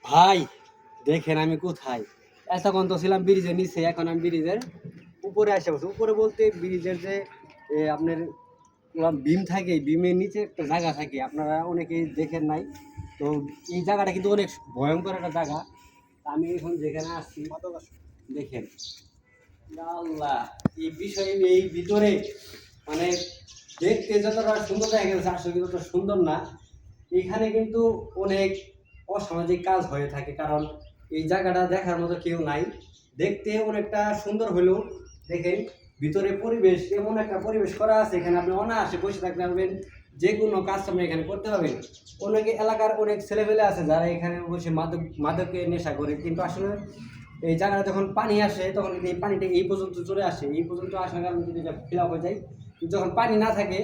ভাই দেখেন আমি কোথায়। এতক্ষণ তো ছিলাম ব্রিজের নিচে, এখন আমি ব্রিজের উপরে আসে বলছি। উপরে বলতে ব্রিজের যে আপনার বিম থাকে, বিমের নিচে একটা জায়গা থাকে, আপনারা অনেকেই দেখেন নাই। তো এই জায়গাটা কিন্তু অনেক ভয়ঙ্কর একটা জায়গা। আমি এখন যেখানে আসছি দেখেন, আল্লাহ, এই বিষয়ে এই ভিতরে মানে দেখতে যতটা সুন্দর দেখা গেছে আসলে কিন্তু ততটা সুন্দর না। এখানে কিন্তু অনেক অসামাজিক কাজ হয়ে থাকে, কারণ এই জায়গাটা দেখার মতো কেউ নাই। দেখতে অনেকটা সুন্দর হলেও দেখেন ভিতরে পরিবেশ, এমন একটা পরিবেশ করা আছে, এখানে আপনি অনায়াসে বসে থাকতে পারবেন, যে কোনো কাজ আপনি এখানে করতে পারবেন। অনেকে এলাকার অনেক ছেলেপেলে আছে যারা এখানে বসে মাদকে নেশা করে, কিন্তু আসলে এই জায়গাটা যখন পানি আসে তখন কিন্তু এই পানিটা এই পর্যন্ত চলে আসে, এই পর্যন্ত আসার কারণে কিন্তু এটা ফিল আপ হয়ে যায়। যখন পানি না থাকে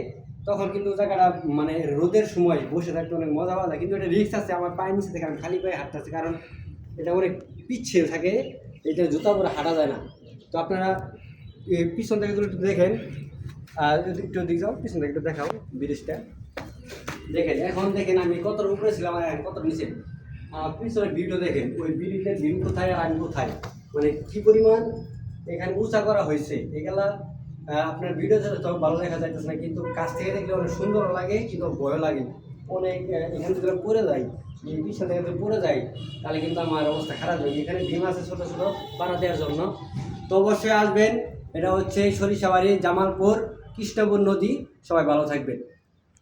তখন কিন্তু জায়গাটা মানে রোদের সময় বসে থাকতে অনেক মজা পাওয়া যায়, কিন্তু এটা রিস্ক আছে। আমার পায়ের নিচে থেকে আমি খালি পায়ে হাঁটতেছি, কারণ এটা অনেক পিছিয়ে থাকে, এটা জুতা পরে হাঁটা যায় না। তো আপনারা পিছন থেকে একটু দেখেন, আর একটু দিক যাও, পিছন থেকে একটু দেখাও ব্রিজটা দেখেন। এখন দেখেন আমি কত উপরে ছিলাম আর এখন কত নিচে। পিছনে ভিডিও দেখেন, ওই ব্রিজের ভিউ কোথায় আর আমি কোথায়, মানে কি পরিমাণ এখানে উঁচা করা হয়েছে। এগুলা আপনার ভিডিওতে তো ভালো দেখা যাইতেছে না, কিন্তু কাছ থেকে দেখলে অনেক সুন্দর লাগে, কিন্তু ভয় লাগে অনেক। এখানে যদি পড়ে যায়, এই পিছন থেকে যদি পড়ে যায় তাহলে কিন্তু আমার অবস্থা খারাপ হয়। এখানে ডিম আছে ছোটো ছোটো পাড়া দেওয়ার জন্য। তো অবশ্যই আসবেন। এটা হচ্ছে সরিষাবাড়ি, জামালপুর, কৃষ্ণপুর নদী। সবাই ভালো থাকবেন।